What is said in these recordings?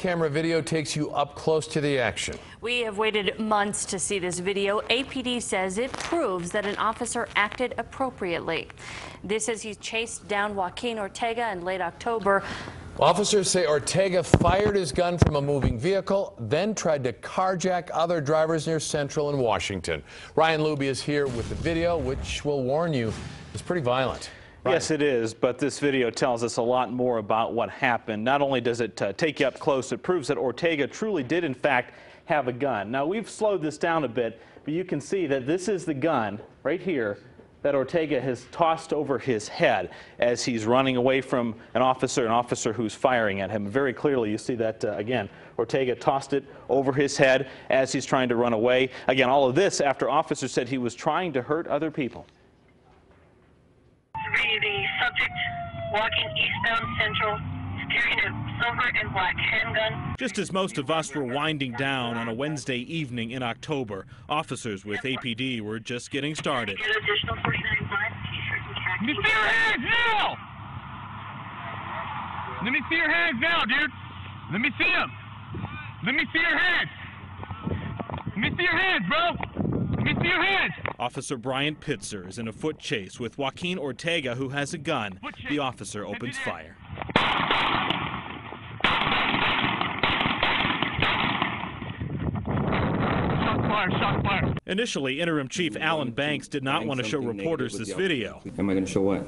Camera video takes you up close to the action. We have waited months to see this video. APD says it proves that an officer acted appropriately. This as he chased down Joaquin Ortega in late October. Officers say Ortega fired his gun from a moving vehicle, then tried to carjack other drivers near Central and Washington. Ryan Luby is here with the video, which will warn you is pretty violent. Ryan. Yes, it is, but this video tells us a lot more about what happened. Not only does it take you up close, it proves that Ortega truly did, in fact, have a gun. Now, we've slowed this down a bit, but you can see that this is the gun right here that Ortega has tossed over his head as he's running away from an officer who's firing at him. Very clearly, you see that, again, Ortega tossed it over his head as he's trying to run away. Again, all of this after officers said he was trying to hurt other people. The subject walking eastbound Central, carrying a silver and black handgun. Just as most of us were winding down on a Wednesday evening in October, officers with APD were just getting started. Get additional 49 black t-shirts and khaki. Let me see your hands now! Let me see your hands now, dude! Let me see them! Let me see your hands! Let me see your hands, bro! Let me see your hands! Officer Brian Pitzer is in a foot chase with Joaquin Ortega, who has a gun. The officer opens fire. Shot fire. Initially, Interim-Chief Allen Banks did not want to show reporters this video. Am I going to show what?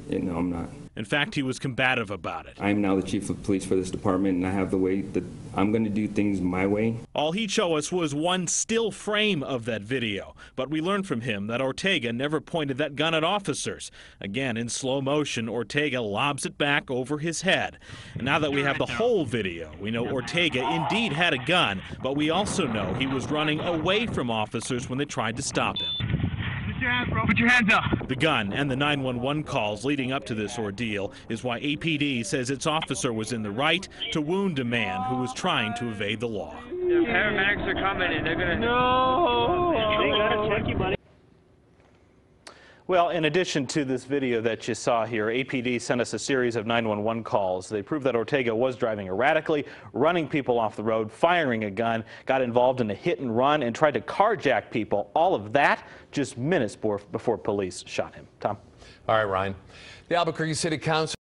Yeah, no, I'm not. In fact, he was combative about it. I am now the chief of police for this department, and I have the way that I'm going to do things my way. All he'd show us was one still frame of that video, but we learned from him that Ortega never pointed that gun at officers. Again, in slow motion, Ortega lobs it back over his head. And now that we have the whole video, we know Ortega indeed had a gun, but we also know he was running away from officers when they tried to stop him. Put your hands, bro. Put your hands up. The gun and the 911 calls leading up to this ordeal is why APD says its officer was in the right to wound a man who was trying to evade the law. The paramedics are coming and they're going to... No! They got to check you, buddy. Well, in addition to this video that you saw here, APD sent us a series of 911 calls. They proved that Ortega was driving erratically, running people off the road, firing a gun, got involved in a hit and run, and tried to carjack people. All of that just minutes before police shot him. Tom? All right, Ryan. The Albuquerque City Council